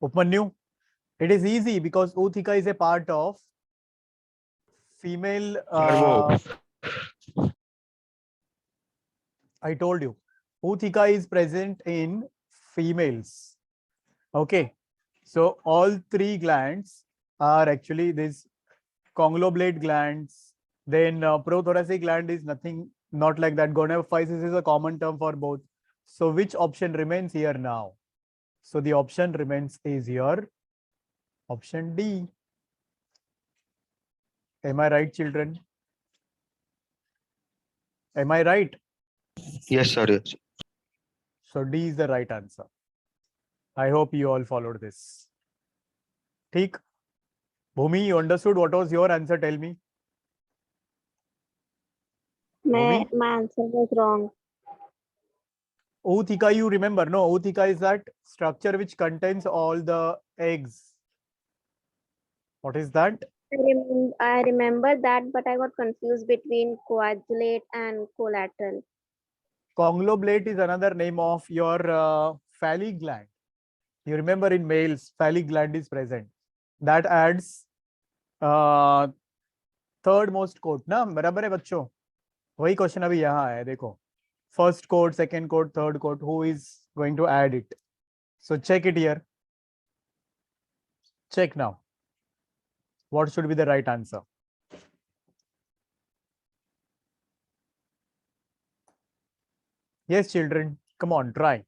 Upmanyu, it is easy because ootheca is a part of female. I told you, ootheca is present in females. Okay, so all three glands are actually this conglomerate glands. Then prothoracic gland is nothing, not like that. Gonaphysis is a common term for both. So which option remains here now? So the option remains is your option D. Am I right, children? Am I right? Yes, sir. Yes. So D is the right answer. I hope you all followed this. Theek? Bhumi, you understood what was your answer? Tell me. My Bhumi? answer was wrong. Ootheca, you remember, no? Ootheca is that structure which contains all the eggs. What is that? I remember that, but I got confused between coagulate and collateral. Conglomerate is another name of your phallic gland. You remember in males, phallic gland is present. That adds third most coat ना, बराबर है बच्चों? वही question अभी यहाँ है, देखो. First coat, second coat, third coat. Who is going to add it? So check it here. Check now. What should be the right answer? Yes, children, come on, try.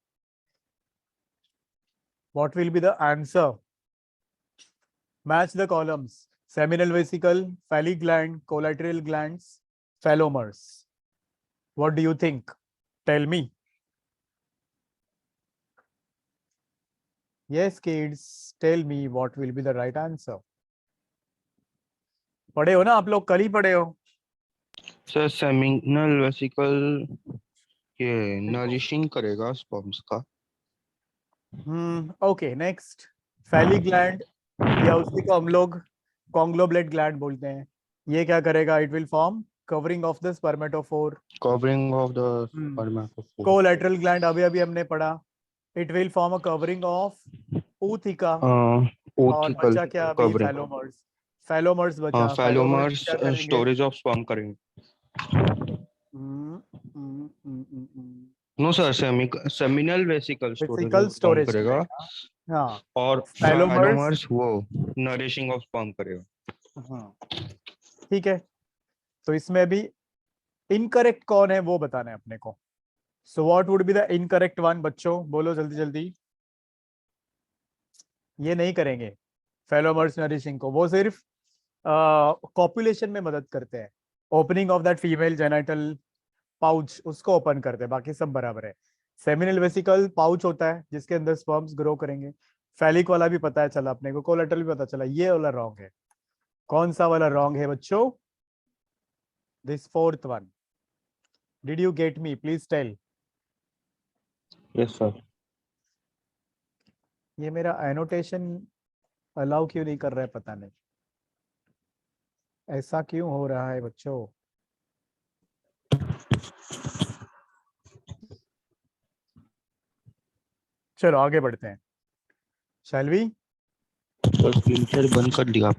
What will be the answer? Match the columns. Seminal vesicle, phallic gland, collateral glands, phallomers. What do you think? Tell me. Yes, kids, tell me what will be the right answer. पढ़े हो ना आप लोग, कल ही पढ़े हो. Sir seminal vesicle ये nourishing करेगा स्पर्म्स का. Okay, next. phallic gland या उसी को हम लोग conglomerate gland बोलते हैं. ये क्या करेगा? It will form covering of the spermatophore. Covering of the spermatophore. Collateral gland अभी हमने पढ़ा. It will form a covering of ootheca. और बचा क्या अभी? phallomers. phallomers बचा. phallomers स्टोरेज ऑफ स्पर्म करेंगे. No sir, seminal vesicle storage करेगा. हाँ, और phallomers वो नरिशिंग ऑफ स्पर्म करेगा. ठीक है. तो इसमें भी इनकरेक्ट कौन है वो बताना है अपने को. So what would be the incorrect one? बच्चों बोलो जल्दी जल्दी. ये नहीं करेंगे phallomers नरिशिंग को. वो सिर्फ कॉपुलेशन में मदद करते हैं. Opening of that female genital pouch, उसको ओपन करते हैं. बाकी सब बराबर है. सेमिनल वेसिकल पाउच होता है जिसके अंदर स्पर्म्स ग्रो करेंगे. फैलिक वाला भी पता है चला अपने को, कोलेटरल भी पता चला. ये वाला रॉन्ग है. कौन सा वाला रॉन्ग है बच्चों? This fourth one. Did you get me? Please tell. Yes sir. ये मेरा एनोटेशन अलाउ क्यों नहीं कर रहा है, पता नहीं. ऐसा क्यों हो रहा है बच्चों? चलो आगे बढ़ते हैं. Shall we? स्क्रीन शेयर बंद कर दिया.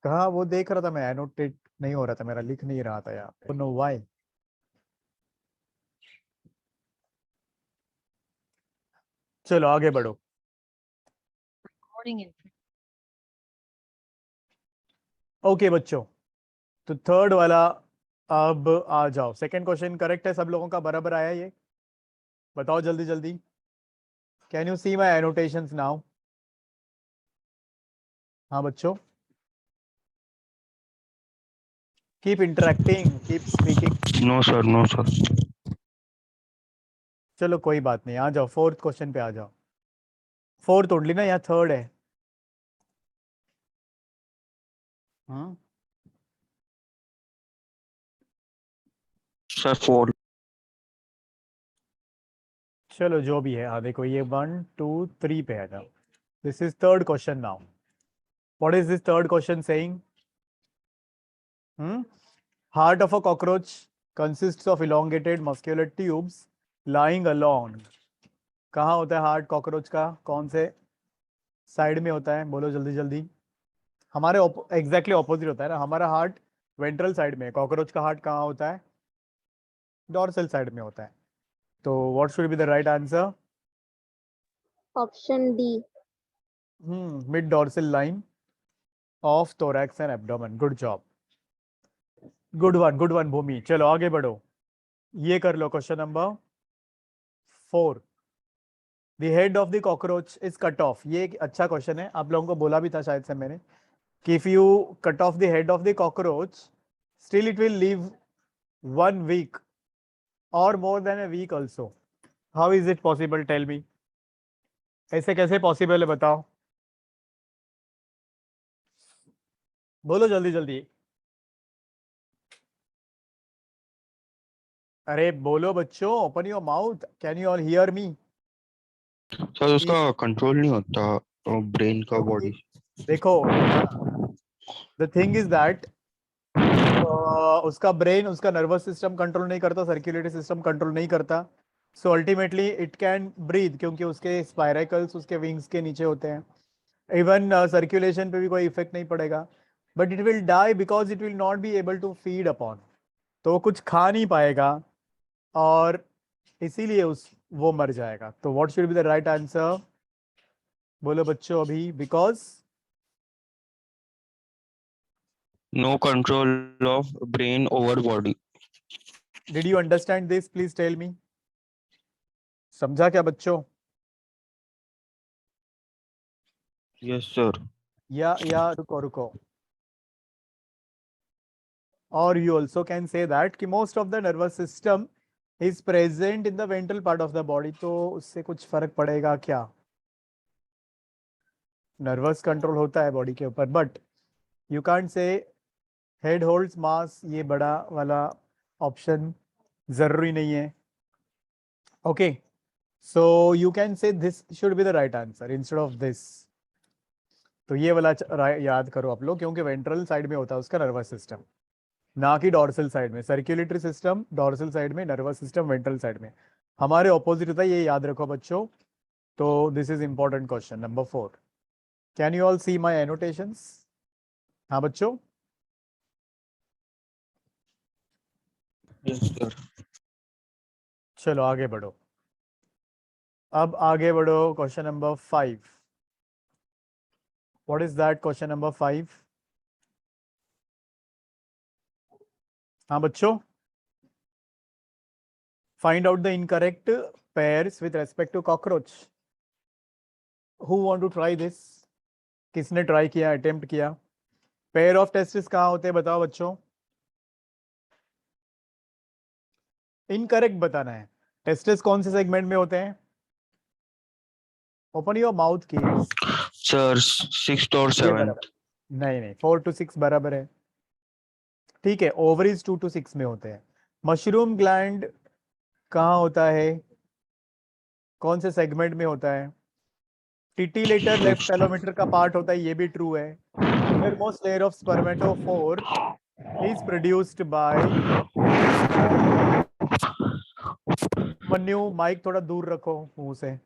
कहा? वो देख रहा था मैं, एनोटेट नहीं हो रहा था मेरा, लिख नहीं रहा था यहाँ पे. Know why. चलो आगे बढ़ो. ओके बच्चों, तो थर्ड वाला अब आ जाओ. सेकंड क्वेश्चन करेक्ट है, सब लोगों का बराबर आया. ये बताओ जल्दी जल्दी. Can you see my annotations now? हाँ बच्चों, keep interacting, keep speaking. No sir, no sir. चलो कोई बात नहीं, आ जाओ फोर्थ क्वेश्चन पे आ जाओ. फोर्थ ओनली ना, यहाँ थर्ड है. हाँ सर 4. चलो जो भी है. हाँ देखो, ये 1 2 3 पे आ जाओ. This is third question now. What is this third question saying? Heart of a cockroach consists of elongated muscular tubes lying along. कहाँ होता है हार्ट कॉकरोच का? कौन से साइड में होता है? बोलो जल्दी जल्दी। हमारे एग्जैक्टली ऑपोजिट होता है ना, हमारा हार्ट वेंट्रल साइड में है, कॉकरोच का हार्ट कहाँ होता है? डॉर्सल साइड में होता है। तो what should be the right answer? Option D. Mid dorsal line of thorax and abdomen. Good job, good one Bhumi. चलो आगे बढ़ो, ये कर लो question number 4। The head of the cockroach is cut off. ये एक अच्छा क्वेश्चन है, आप लोगों को बोला भी था शायद से मैंने कि if you cut off the head of the cockroach still it will live 1 week or more than a week also. How is it possible? Tell me. ऐसे कैसे पॉसिबल है बताओ, बोलो जल्दी जल्दी। अरे बोलो बच्चों, open your mouth, can you all hear me? Sir उसका कंट्रोल नहीं होता ब्रेन का बॉडी। देखो, द थिंग इज दैट उसका ब्रेन, उसका नर्वस सिस्टम कंट्रोल नहीं करता, सर्कुलेटरी सिस्टम कंट्रोल नहीं करता, so ultimately it can breathe क्योंकि उसके स्पाइरेकल्स उसके विंग्स के नीचे होते हैं। इवन सर्कुलेशन पे भी कोई इफेक्ट नहीं पड़ेगा, but it will die because it will not be able to feed upon. तो वो कुछ खा नहीं पाएगा और इसीलिए उस वो मर जाएगा। तो what should be the right answer? बोलो बच्चों अभी। Because no control of brain over body. Did you understand this? Please tell me. समझा क्या बच्चों? Yes sir. या रुको रुको, और you also can say that कि most of the nervous system is present in the ventral part of the body। तो उससे कुछ फर्क पड़ेगा क्या? नर्वस कंट्रोल होता है बॉडी के ऊपर, but you can't say head holds mass, ये बड़ा वाला ऑप्शन जरूरी नहीं है। Okay, so you can say this should be the right answer instead of this. तो ये वाला याद करो आप लोग, क्योंकि वेंट्रल साइड में होता है उसका नर्वस सिस्टम, ना कि डॉर्सल साइड में। सर्कुलेटरी सिस्टम डॉर्सल साइड में, नर्वस सिस्टम वेंट्रल साइड में, हमारे ऑपोजिट होता है, ये याद रखो बच्चों। तो this is important question number 4। Can you all see my annotations? हाँ बच्चों, यस सर। चलो आगे बढ़ो। अब आगे बढ़ो, question number 5। What is that question number 5? हाँ बच्चों, find out the incorrect pairs with respect to cockroach. Who want to try this? किसने ट्राई किया, अटेम्प्ट किया? पेयर ऑफ टेस्टिस कहाँ होते हैं बताओ बच्चों। इनकरेक्ट बताना है। टेस्टिस कौन से सेगमेंट में होते हैं? Open your mouth kids. Sir 6th और ये 7th। बराबर, नहीं नहीं, 4 to 6 बराबर है। ठीक है, ओवरीज 2 to 6 में होते हैं। मशरूम ग्लैंड कहाँ होता है, कौन से सेगमेंट में होता है? टिटिलेटर लेफ्ट टेलोमीटर का पार्ट होता है, ये भी ट्रू है। Innermost layer of spermatophore is produced by. Manyu mic थोड़ा दूर रखो मुंह से।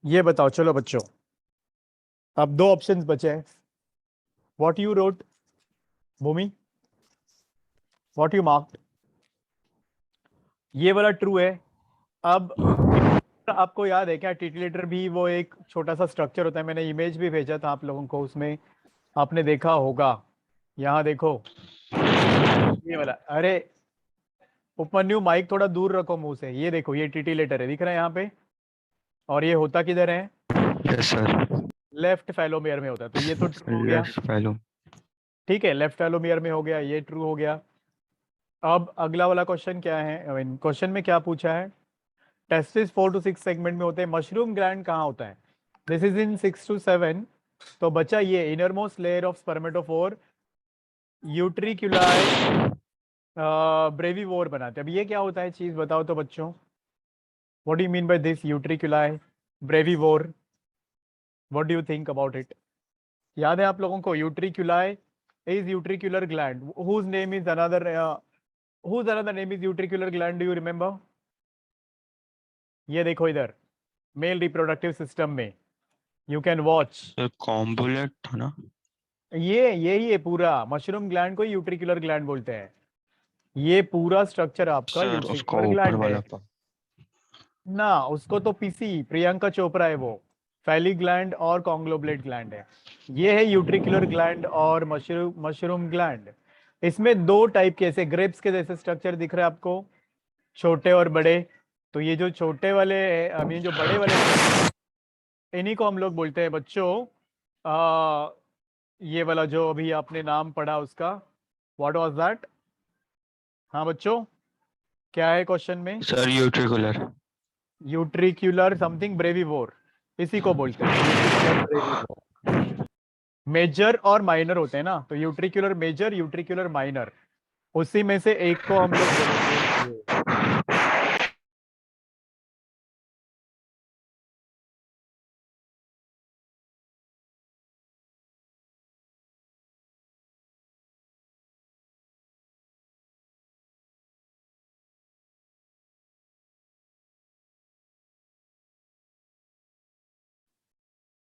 ये बताओ चलो बच्चों, अब 2 ऑप्शंस बचे हैं। What you wrote Bhumi, what you marked? ये वाला ट्रू है। अब आपको याद है क्या, टिटिलेटर भी वो एक छोटा सा स्ट्रक्चर होता है, मैंने इमेज भी भेजा था आप लोगों को, उसमें आपने देखा होगा। यहाँ देखो ये वाला, अरे उपमन्यु माइक थोड़ा दूर रखो मुंह से। ये देखो, ये टिटिलेटर है, दिख रहा है यहाँ पे, और ये होता किधर है? Yes sir. लेफ्ट फेलोमियर में होता है। तो ये तो ट्रू हो गया, लेफ्ट फैलो। ठीक है, लेफ्ट फेलोमियर में हो गया, ये ट्रू हो गया। अब अगला वाला क्वेश्चन क्या है, क्वेश्चन में क्या पूछा है? टेस्टिस 4 to 6 सेगमेंट में होते हैं, मशरूम ग्लैंड कहाँ होता है? This is in 6 to 7। तो बचा ये इनरमोस्ट लेयर ऑफ स्पर्मेटोफोर, यूट्रिक्युलाई ब्रेविवोर बनाते हैं। अब ये क्या होता है चीज बताओ तो बच्चों, what do you mean by this utriculi breviores? What do you think about it? याद है आप लोगों को? Utriculi is utricular gland whose name is another whose another name is utricular gland, do you remember? ये देखो इधर, male reproductive system में you can watch. कॉम्बुलेट था ना? ये यही है पूरा, मशरूम ग्लैंड को यूट्रिकुलर ग्लैंड बोलते हैं। ये पूरा स्ट्रक्चर आपका सर उसका यूट्रिकुलर ऊपर ग्लैंड वाला है पार्ट। ना। उसको तो पीसी प्रियंका चोपड़ा है वो। फैली ग्लैंड और कॉन्ग्लोबुलेट ग्लैंड है। ये है यूट्रिकुलर ग्लैंड और मशरूम ग्लैंड। इसमें दो टाइप के, ऐसे ग्रेप्स के जैसे स्ट्रक्चर दिख रहे हैं आपको, छोटे और बड़े। तो ये जो छोटे वाले, आई मीन जो बड़े वाले, इन्हीं को हम लोग बोलते हैं बच्चों ये वाला जो अभी आपने नाम पढ़ा उसका, व्हाट वाज दैट? हाँ बच्चों, क्या है क्वेश्चन में? सर यूट्रिकुलर। यूट्रिक्युलर समथिंग ब्रेविवोर, इसी को बोलते हैं। मेजर और माइनर होते हैं ना, तो यूट्रिक्युलर मेजर, यूट्रिक्युलर माइनर, उसी में से एक को हम लोग बोलेंगे।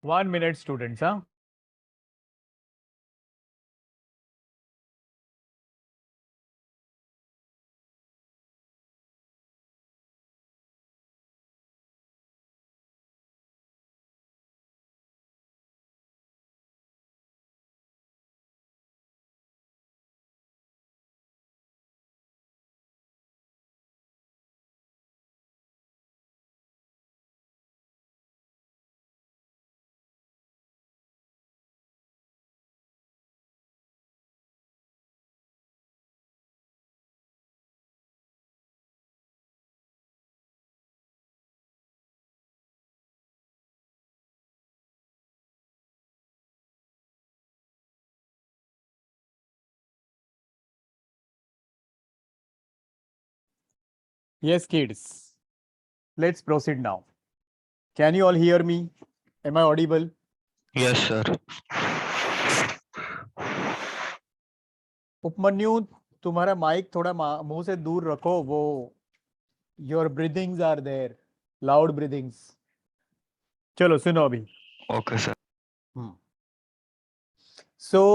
One minute students, हाँ। Yes kids, let's proceed now. Can you all hear me? Am I audible? Yes sir. Upmanyu, तुम्हारा माइक थोड़ा मुंह से दूर रखो, वो your breathings are there, loud breathings. चलो सुनो अभी। Okay sir. So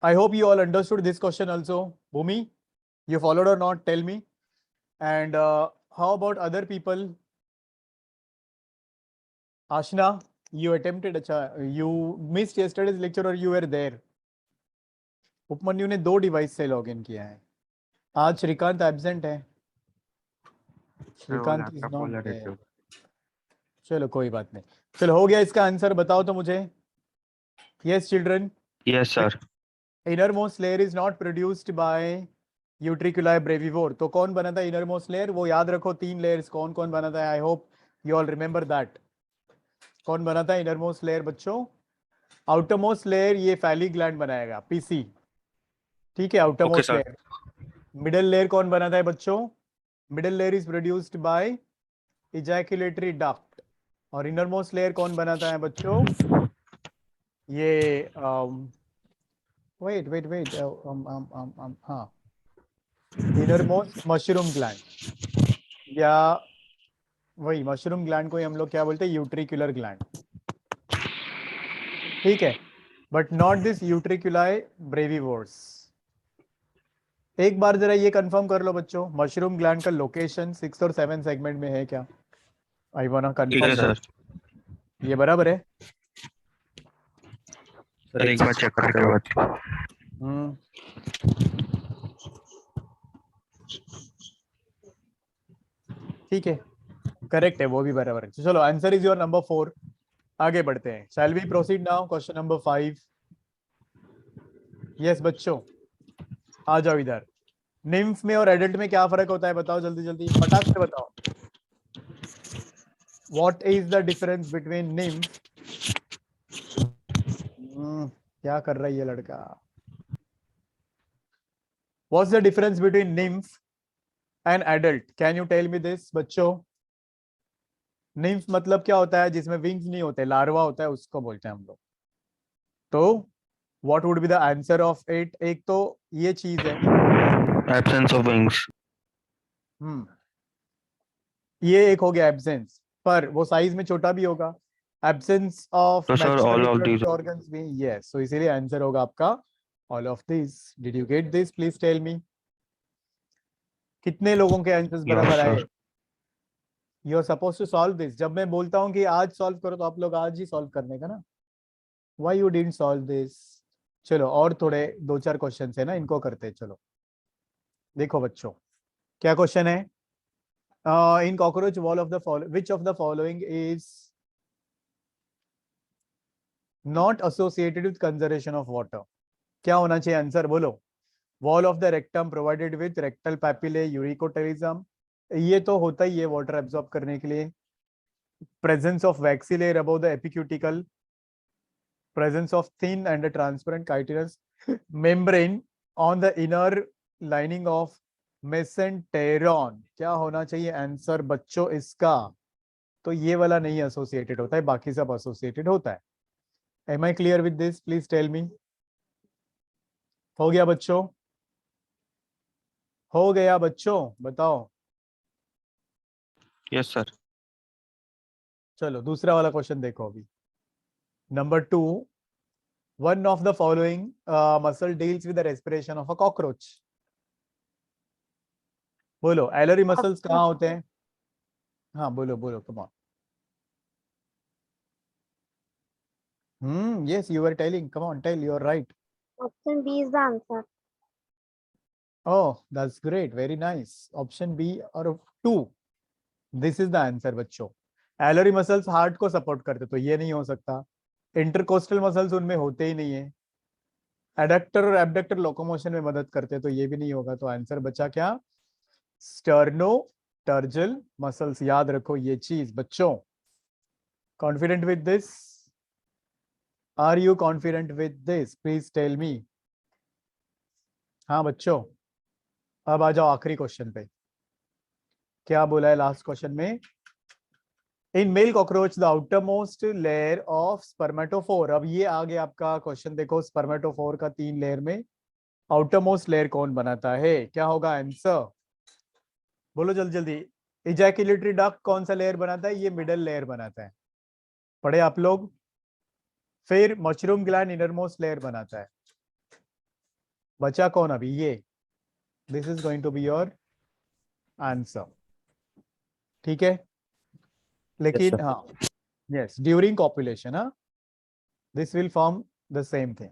I hope you all understood this question also. Bhumi, you followed or not? Tell me. And how about other people? Ashna, you attempted. Acha, you missed yesterday's lecture or you were there? Upmanyu ने 2 device से login किया है। आज Shrikant absent है। Shrikant is not there. चलो कोई बात नहीं। चलो हो गया इसका आंसर, बताओ तो मुझे। Yes children. Yes sir. Innermost layer is not produced by utriculi breviores. तो कौन बना था इनरमोस्ट लेयर? वो याद रखो, 3 लेयर्स कौन कौन बना था। आई hope you all remember that. कौन बना था इनरमोस्ट लेयर बच्चों? आउटरमोस्ट लेयर ये फैली ग्लैंड बनाएगा, पीसी। ठीक है, outermost sir. Layer. Middle layer कौन बनाता है बच्चों? Middle layer is produced bye ejaculatory duct. और इनरमोस्ट लेयर कौन बनाता है बच्चों? ये वेट वेट वेट हाँ, इनरमोस्ट मशरूम ग्लैंड, या वही मशरूम ग्लैंड को ही हम लोग क्या बोलते हैं? यूट्रिकुलर ग्लैंड। ठीक है, बट नॉट दिस यूट्रिकुलाई ब्रेविवोर्स। एक बार जरा ये कंफर्म कर लो बच्चों, मशरूम ग्लैंड का लोकेशन 6 और 7 सेगमेंट में है क्या? I want confirm sir. ये बराबर है? सर एक बार चेक करके बता। ठीक है, करेक्ट है, वो भी बराबर है। चलो आंसर इज योर नंबर 4। आगे बढ़ते हैं। Shall we proceed now? Question number 5। Yes बच्चों, आ जाओ इधर। निम्फ में और एडल्ट में क्या फर्क होता है? बताओ जल्दी जल्दी, फटाक से बताओ। What is the difference between nymph? क्या कर रहा है ये लड़का? What's the difference between nymph and adult? Can you tell me this बच्चों? निम्फ मतलब क्या होता है? जिसमें विंग्स नहीं होते, लार्वा होता है, उसको बोलते हैं हम लोग। तो what would be the answer of it? एक तो ये चीज है, एब्सेंस ऑफ विंग्स। ये एक हो गया एब्सेंस। पर वो साइज में छोटा भी होगा, एब्सेंस ऑफ तो sir mature all of these. Reproductive organs भी, यस, सो इसीलिए आंसर होगा आपका all of this. Did you get this? Please tell me, कितने लोगों के आंसर्स Yes, बराबर आए? sir. You are suppose to solve this. जब मैं बोलता हूँ कि आज सॉल्व करो तो आप लोग आज ही सॉल्व करने का ना। Why you didn't solve this? चलो और थोड़े 2-4 क्वेश्चन है ना, इनको करते हैं। चलो देखो बच्चों, क्या क्वेश्चन है? In cockroach wall of the follow which of the following is not associated with conservation of water? क्या होना चाहिए आंसर? बोलो। Wall of the rectum provided with rectal papillae uricotelism, ये तो होता ही है वाटर एब्सॉर्ब करने के लिए। Presence of waxy layer above the epicuticle, presence of thin and transparent chitinous membrane on the inner lining of mesenteron। क्या होना चाहिए आंसर बच्चों इसका? तो ये वाला नहीं एसोसिएटेड होता है, बाकी सब एसोसिएटेड होता है। Am I clear with this? Please tell me. हो गया बच्चों? हो गया बच्चों? बताओ। Yes, sir. चलो दूसरा वाला क्वेश्चन देखो अभी। Number 2, one of the following muscle deals with the respiration of a cockroach. बोलो, एलरी मसल्स कहाँ होते हैं? हाँ बोलो बोलो, come on. Yes, you were telling. Come on, tell. You're right. Option B is the answer. Oh, that's great. Very nice. Option B or 2. This is the answer, बच्चों। एलरी muscles heart को support करते, तो ये नहीं हो सकता। Intercostal muscles उनमें होते ही नहीं है। एडक्टर और एबडक्टर लोकोमोशन में मदद करते, तो ये भी नहीं होगा। तो आंसर बचा क्या? Sterno tergal muscles. याद रखो ये चीज बच्चों। Confident with this? Are you confident with this? Please tell me. हाँ बच्चों, अब आ जाओ आखिरी क्वेश्चन पे। क्या बोला है लास्ट क्वेश्चन में? In male cockroach the outer most layer of spermatophore. अब ये आ गया आपका क्वेश्चन, देखो स्पर्मेटोफोर का 3 लेयर में आउटर मोस्ट लेयर कौन बनाता है? क्या होगा आंसर? बोलो जल्दी जल्दी। इजैकुलेटरी डक्ट कौन सा लेयर बनाता है? ये मिडल लेयर बनाता है, पढ़े आप लोग। फिर mushroom gland inner most layer बनाता है। बचा कौन अभी? ये, this is going to be your answer. ठीक है, लेकिन हाँ, यस, ड्यूरिंग कॉपुलेशन, हाँ, this will form the same thing.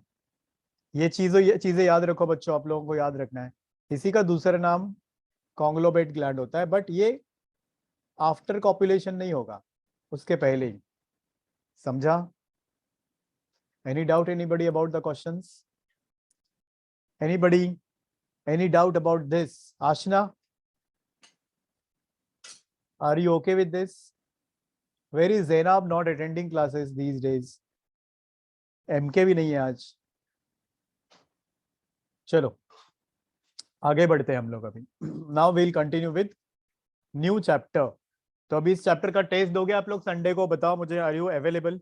ये चीजें याद रखो बच्चों, आप लोगों को याद रखना है। इसी का दूसरा नाम कॉन्ग्लोमेट ग्लैंड होता है, बट ये आफ्टर कॉपुलेशन नहीं होगा, उसके पहले ही। समझा? Any doubt anybody about the questions? Anybody? Any doubt about this? Aashna, are you okay with this? Where is Zainab? Not attending classes these days. MK भी नहीं है आज। चलो आगे बढ़ते हैं हम लोग अभी। Now we'll continue with new chapter. तो अभी इस चैप्टर का टेस्ट दोगे आप लोग संडे को? बताओ मुझे, आर यू अवेलेबल?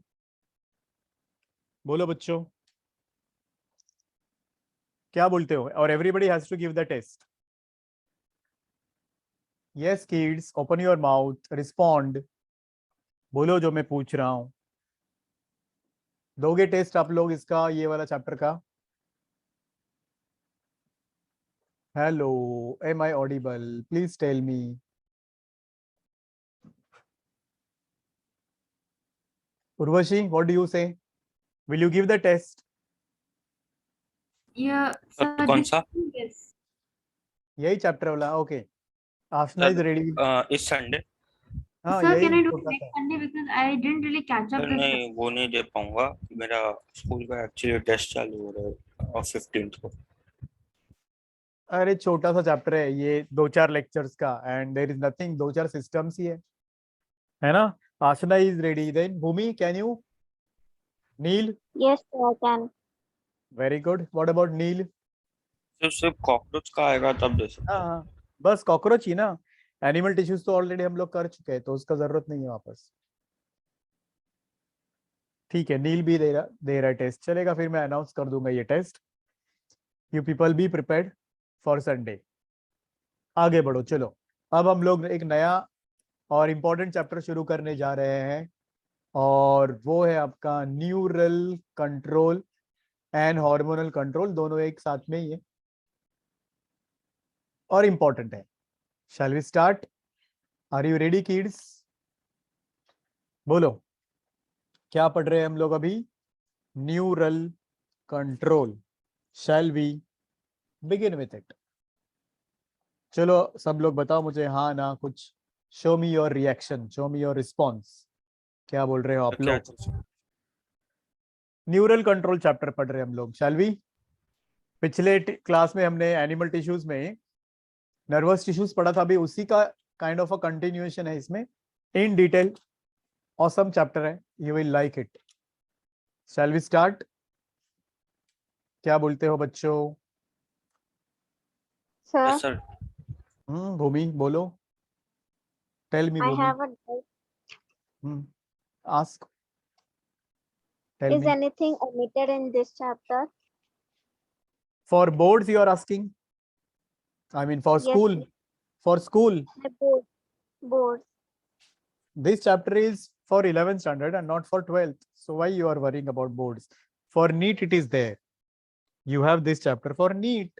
बोलो बच्चों, क्या बोलते हो? और everybody has to give the test. Yes kids, open your mouth, respond. बोलो जो मैं पूछ रहा हूं। दोगे टेस्ट आप लोग इसका, ये वाला चैप्टर का? Hello, am I audible? Please tell me. Urvashi, what do you say? Will you give the test? Yeah, sir, कौन this सा? yes. यही चैप्टर वाला? Okay, Aashna is ready. इस संडे? हाँ Sir, यही can I do it छोटा next सा। Sunday because I didn't really catch up this नहीं, वो नहीं दे पाऊंगा। मेरा स्कूल का एक्चुअली टेस्ट चालू हो रहा है और 15th को। अरे छोटा सा चैप्टर है ये, 2-4 लेक्चर्स का, and there is nothing, 2-4 systems ही है ना? Aashna is ready. Then Bhumi, can you? Neel? Yes, sir, I can. Very good. What about Neel? सिर्फ कॉकरोच का आएगा तब दे सकते हाँ हो। हाँ, बस कॉकरोच ही ना। एनिमल टिश्यूज तो ऑलरेडी हम लोग कर चुके हैं, तो उसका जरूरत नहीं है वापस। ठीक है, नील भी दे रहा है टेस्ट, चलेगा। फिर मैं अनाउंस कर दूंगा ये test. You people be prepared for Sunday. आगे बढ़ो। चलो अब हम लोग एक नया और इम्पोर्टेंट चैप्टर शुरू करने जा रहे हैं, और वो है आपका neural control and hormonal control, दोनों एक साथ में ही है और इम्पोर्टेंट है। Shall we start? Are you ready kids? बोलो, क्या पढ़ रहे हैं हम लोग अभी? Neural control. Shall we begin with it? चलो सब लोग बताओ मुझे, हाँ ना कुछ। Show me your reaction, show me your response. क्या बोल रहे हो आप क्या लोग? चीज? न्यूरल कंट्रोल चैप्टर पढ़ रहे हैं हम लोग। Shall we? पिछले क्लास में हमने एनिमल टिश्यूज में नर्वस टिश्यूज पढ़ा था, अभी उसी का काइंड ऑफ अ कंटिन्यूएशन है इसमें, इन डिटेल। ऑसम चैप्टर है, you will like it. Shall we start? क्या बोलते हो बच्चों? Sir, yes sir. भूमि बोलो, tell me I Bhumi. have a doubt. Ask, tell Is me. anything omitted in this chapter? For boards you are asking? I mean for Yes, school? please. For school The board. this chapter is for 11th standard and not for 12th, so why you are worrying about boards? For NEET it is there, you have this chapter for NEET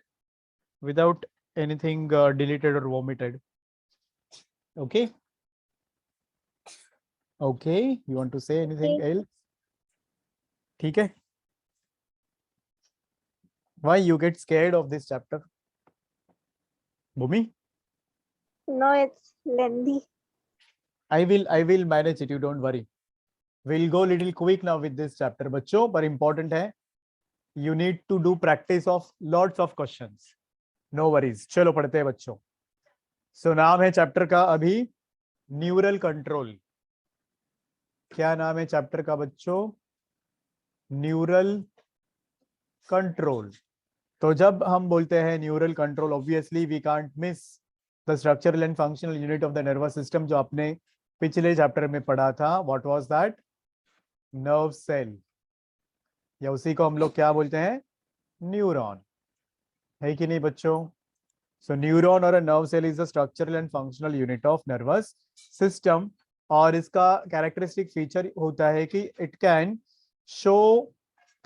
without anything deleted or omitted. Okay, okay, you want to say anything Okay. else? ठीक है? Why you get scared of this chapter, Bhumi? No, it's lengthy. I will manage it, you don't worry. We'll go little quick now with this chapter बच्चों, पर important है, you need to do practice of lots of questions. No worries, चलो पढ़ते हैं बच्चों। सो नाम है chapter का अभी न्यूरल कंट्रोल। क्या नाम है चैप्टर का बच्चों? Neural control. तो जब हम बोलते हैं neural control, obviously we can't miss the structural and functional unit of the nervous system, जो आपने पिछले चैप्टर में पढ़ा था। What was that? Nerve cell, या उसी को हम लोग क्या बोलते हैं? न्यूरॉन, है कि नहीं बच्चों? So neuron or a nerve cell is a structural and functional unit of nervous system, और इसका characteristic feature होता है कि it can show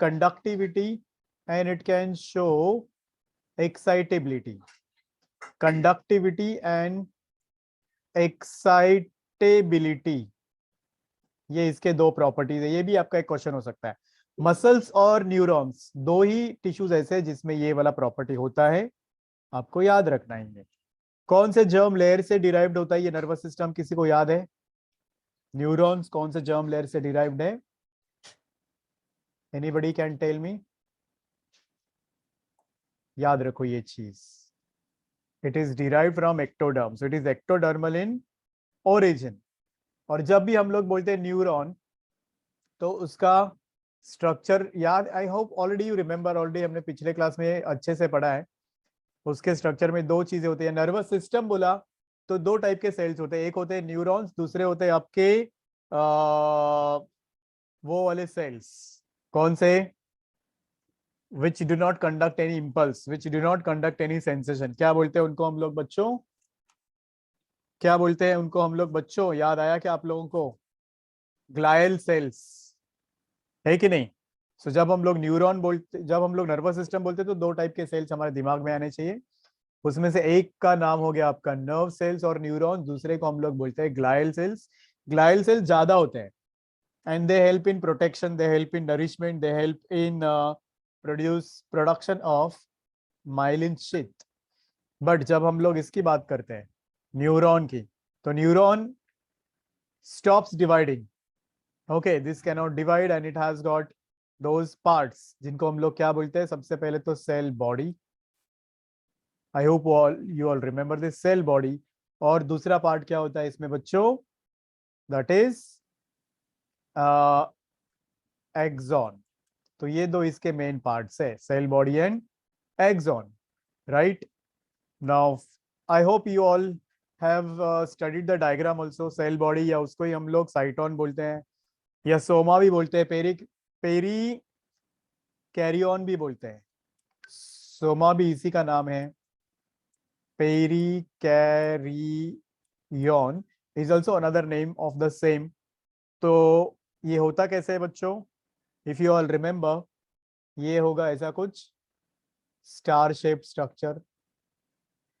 conductivity and it can show excitability. Conductivity and excitability, ये इसके दो प्रॉपर्टीज है। ये भी आपका एक क्वेश्चन हो सकता है। मसल्स और न्यूरॉन्स दो ही टिश्यूज ऐसे हैं जिसमें ये वाला प्रॉपर्टी होता है, आपको याद रखना है। कौन से जर्म लेयर से डिराइव्ड होता है ये नर्वस सिस्टम, किसी को याद है? न्यूरॉन्स कौन से जर्म लेयर से डिराइव्ड है? Anybody can tell me? याद रखो ये चीज, it is derived from ectoderm, so it is ectodermal in origin. और जब भी हम लोग बोलते हैं न्यूरॉन, तो उसका स्ट्रक्चर याद, I hope already you remember, already हमने पिछले क्लास में अच्छे से पढ़ा है। उसके स्ट्रक्चर में दो चीजें होती है। नर्वस सिस्टम बोला तो दो टाइप के सेल्स होते हैं, एक होते हैं न्यूरॉन्स, दूसरे होते हैं आपके वो वाले सेल्स। कौन से? Which do not conduct any impulse, which do not conduct any sensation. क्या बोलते हैं उनको हम लोग बच्चों? क्या बोलते हैं उनको हम लोग बच्चों? याद आया क्या आप लोगों को? ग्लायल सेल्स, है कि नहीं? सो जब हम लोग न्यूरॉन बोलते, जब हम लोग नर्वस सिस्टम बोलते तो दो टाइप के सेल्स हमारे दिमाग में आने चाहिए। उसमें से एक का नाम हो गया आपका नर्व सेल्स और न्यूरॉन, दूसरे को हम लोग बोलते हैं ग्लायल सेल्स। ग्लायल सेल्स ज्यादा होते हैं and they help in protection, they help in nourishment, they help in production of myelin sheath. But जब हम लोग इसकी बात करते हैं न्यूरॉन की, तो neuron stops dividing. Okay, this can not divide and it has got those parts जिनको हम लोग क्या बोलते हैं? सबसे पहले तो cell body, I hope you all remember this cell body। और दूसरा पार्ट क्या होता है इसमें बच्चों? That is axon. तो ये दो इसके मेन पार्ट्स है, cell body and axon, right? Now I hope you all have studied the diagram also. Cell body, या उसको ही हम लोग साइटोन बोलते हैं, या सोमा भी बोलते हैं, पेरी कैरियन भी बोलते हैं। सोमा भी इसी का नाम है, perikaryon. Is also another name of the same. तो ये होता कैसे है बच्चों? इफ यू ऑल रिमेंबर, ये होगा ऐसा कुछ स्टार शेप स्ट्रक्चर।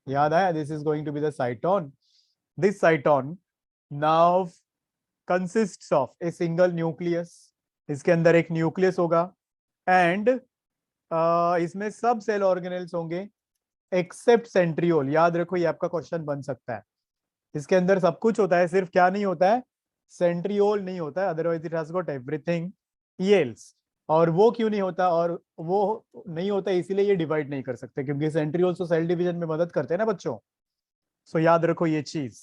याद आया? This is going to be the cyton. This cyton now consists of a single nucleus. इसके अंदर एक न्यूक्लियस होगा एंड इसमें सब सेल ऑर्गेनेल्स होंगे एक्सेप्ट सेंट्रियोल। याद रखो, ये आपका क्वेश्चन बन सकता है। इसके अंदर सब कुछ होता है, सिर्फ क्या नहीं होता है? सेंट्रियोल नहीं होता है, otherwise it has got everything else. और वो क्यों नहीं होता? और वो नहीं होता इसीलिए ये डिवाइड नहीं कर सकते, क्योंकि सेंट्रियोल्स तो सेल डिवीजन में मदद करते हैं ना बच्चों। सो याद रखो ये चीज।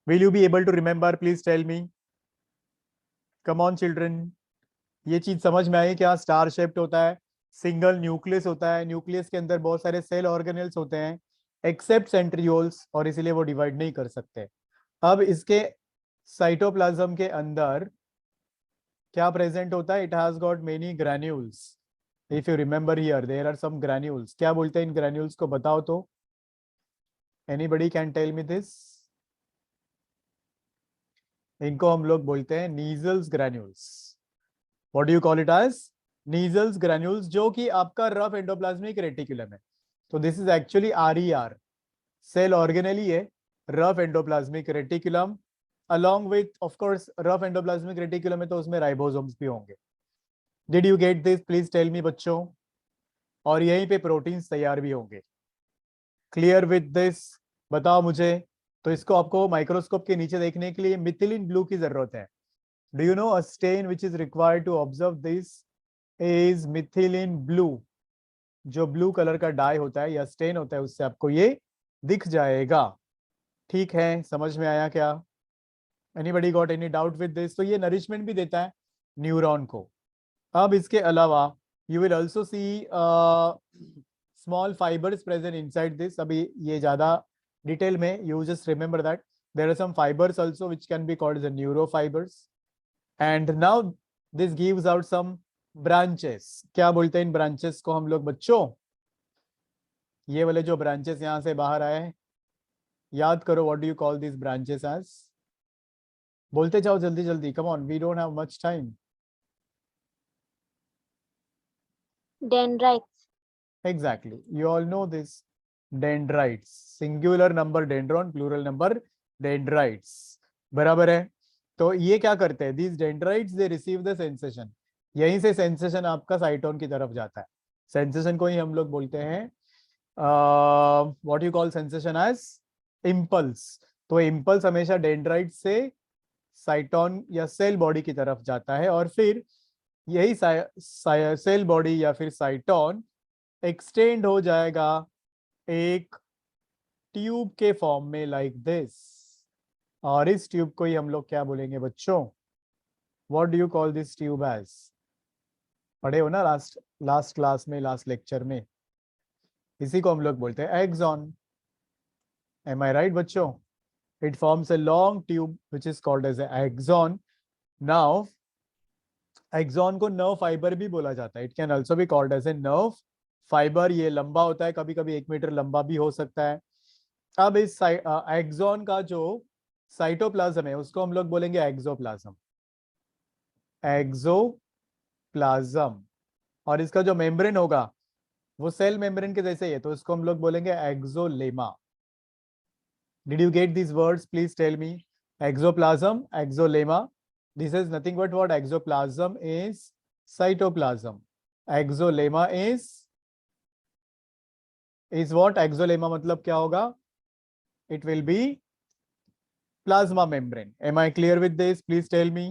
Will you be able to remember? Please tell me, come on children. ये चीज समझ में आई क्या? स्टार शेप्ड होता है, सिंगल न्यूक्लियस होता है, न्यूक्लियस के अंदर बहुत सारे सेल ऑर्गेनेल्स होते हैं एक्सेप्ट सेंट्रियोल्स, और इसीलिए वो डिवाइड नहीं कर सकते। अब इसके साइटोप्लाज्म के अंदर क्या प्रेजेंट होता है? It has got many granules. If you remember here there are some granules. क्या बोलते हैं इन ग्रैन्यूल्स को? बताओ तो, anybody can tell me this? इनको हम लोग बोलते हैं Nissl's granules. What do you call it as? Nissl's granules, जो कि आपका रफ एंडोप्लाज्मिक रेटिकुलम है। तो this is actually RER, cell organelle ही है, rough endoplasmic reticulum. Along with of course rough endoplasmic reticulum में तो उसमें राइबोसोम्स भी होंगे। Did you get this? Please tell me बच्चों। और यहीं पे प्रोटीन्स तैयार भी होंगे। Clear with this? बताओ मुझे। तो इसको आपको माइक्रोस्कोप के नीचे देखने के लिए मिथिलिन ब्लू की जरूरत है। Do you know a stain which is required to observe this is methylene blue. जो ब्लू कलर का डाई होता है या स्टेन होता है, उससे आपको ये दिख जाएगा। ठीक है, समझ में आया क्या? Anybody got any doubt with this? तो ये नरिशमेंट भी देता है न्यूरॉन को। अब इसके अलावा you will also see small fibres present inside this. अभी ये ज्यादा डिटेल में, you just remember that there are some fibres also which can be called the neurofibres. And now this gives out some branches. क्या बोलते हैं इन branches को हम लोग बच्चों? ये वाले जो ब्रांचेस यहां से बाहर आए हैं, याद करो, what do you call this branches as? बोलते जाओ जल्दी जल्दी, come on, we don't have much time. Dendrites. Exactly, you all know this. Dendrites, singular number dendron, plural number dendrites, बराबर है। तो ये क्या करते हैं? These dendrites they receive the sensation। यहीं से सेंसेशन आपका साइटोन की तरफ जाता है। सेंसेशन को ही हम लोग बोलते हैं what you call sensation as impulse. तो इम्पल्स हमेशा डेंड्राइट से साइटोन या सेल बॉडी की तरफ जाता है, और फिर यही सेल बॉडी या फिर साइटोन एक्सटेंड हो जाएगा एक ट्यूब के फॉर्म में, लाइक दिस। और इस ट्यूब को ही हम लोग क्या बोलेंगे बच्चों? What do you call this tube as? पढ़े हो ना लास्ट क्लास में, लास्ट लेक्चर में। इसी को हम लोग बोलते हैं एक्सॉन। एम आई राइट बच्चों? It forms a long tube which is called as axon. Now axon को नर्व फाइबर भी बोला जाता है। It can also be called as a nerve fibre. ये लंबा होता है, कभी कभी 1 मीटर लंबा भी हो सकता है। अब इस एक्सॉन का जो साइटोप्लाज्म है उसको हम लोग बोलेंगे एक्सोप्लाज्म। एक्सोप्लाज्म। और इसका जो मेम्ब्रेन होगा वो सेल मेम्ब्रेन के जैसे ही है, तो इसको हम लोग बोलेंगे axolemma. Did you gate these words? Please tell me. Exoplasm, exolema. This is nothing but what? Exoplasm is cytoplasm. Exolema is what? Exolema मतलब क्या होगा? It will be plasma membrane. Am I clear with this? Please tell me.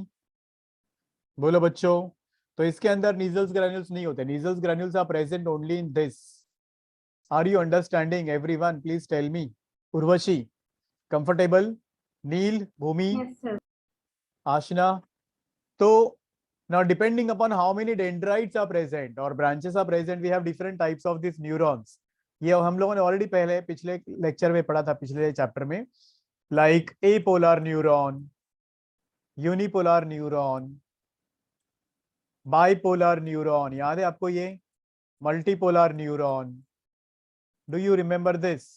बोलो बच्चों। तो इसके अंदर नीजल्स granules नहीं होते। Nissl's granules are present only in this. Are you understanding everyone? Please tell me. Urvashi, comfortable? Neel, Bhumi, Yes, sir. Aashna? तो now depending upon how many dendrites are present or branches are present, we have different types of these neurons. ये हम लोगों ने already पहले पिछले lecture में पढ़ा था, पिछले चैप्टर में, like apolar neuron, unipolar neuron, bipolar neuron, याद है आपको ये? Multipolar neuron. Do you remember this?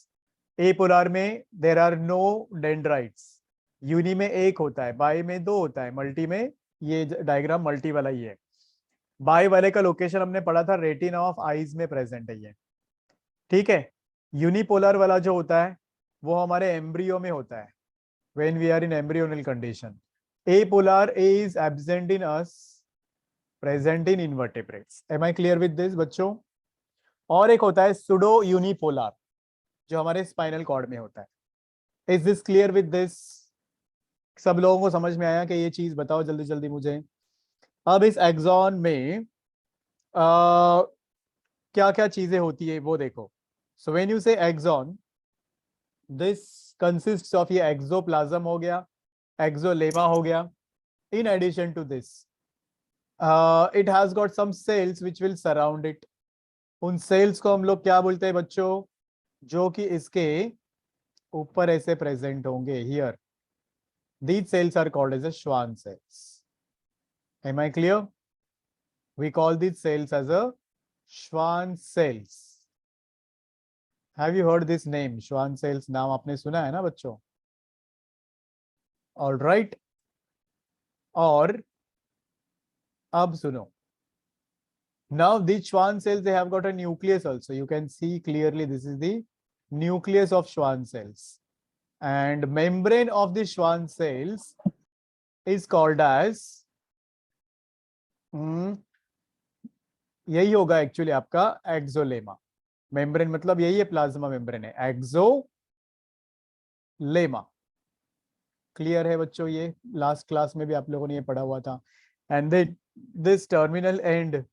Apolar में there are no dendrites, uni में एक होता है, बाई में दो होता है, मल्टी में ये डायग्राम मल्टी वाला ही है। बाई वाले का लोकेशन हमने पढ़ा था, रेटिना ऑफ आईज में प्रेजेंट है ये, ठीक है। यूनिपोलर वाला जो होता है वो हमारे एम्ब्रियो में होता है, when we are in embryonal condition. Apolar is absent in us, present in invertebrates. Am I clear with this बच्चों? और एक होता है सुडो यूनिपोलर, जो हमारे स्पाइनल कॉर्ड में होता है। Is this clear with this? सब लोगों को समझ में आया कि ये चीज बताओ जल्दी जल्दी मुझे। अब इस एक्सॉन में क्या क्या चीजें होती है वो देखो। So when you say axon, this consists of, ये एक्सोप्लाज्म हो गया, एक्सोलेमा हो गया। In addition to this it has got some cells which will surround it. उन सेल्स को हम लोग क्या बोलते हैं बच्चों? जो कि इसके ऊपर ऐसे प्रेजेंट होंगे, here. These cells are called as a Schwann cells. Am I clear? We call these cells as a Schwann cells. Have you heard this name? Schwann cells नाम आपने सुना है ना बच्चों? All right. और अब सुनो. Now these Schwann cells, they have got a nucleus also. You can see clearly this is the nucleus of Schwann cells. And membrane of the Schwann cells is called as यही होगा actually आपका axolemma. Membrane मतलब यही है, plasma membrane है, axolemma. Clear है बच्चों? ये लास्ट क्लास में भी आप लोगों ने ये पढ़ा हुआ था। And then this terminal end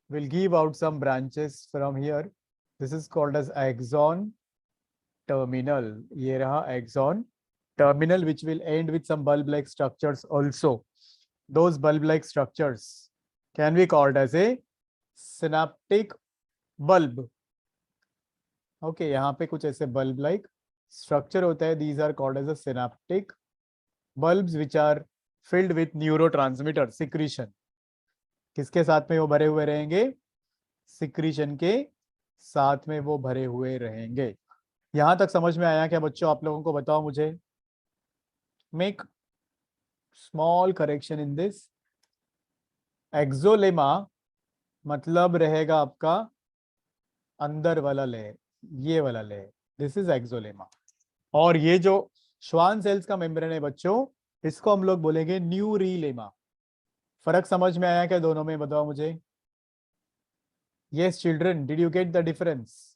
will give out some branches from here. This is called as axon terminal. ये रहा axon terminal, which will end with some bulb-like structures also. Those bulb-like structures can be called as a synaptic bulb. Okay, यहाँ पे कुछ ऐसे bulb-like structure होता है. These are called as a synaptic bulbs, which are filled with neurotransmitter secretion. किसके साथ में वो भरे हुए रहेंगे? Secretion के साथ में वो भरे हुए रहेंगे। यहाँ तक समझ में आया क्या बच्चों? आप लोगों को बताओ मुझे। Make small correction in this. Axolemma मतलब रहेगा आपका अंदर वाला लेयर, ये वाला लेयर, दिस इज एक्सोलेमा। और ये जो श्वान सेल्स का मेम्ब्रेन है बच्चों, इसको हम लोग बोलेंगे न्यूरीलेमा। फर्क समझ में आया क्या दोनों में? बताओ मुझे। Yes children, did you get the difference?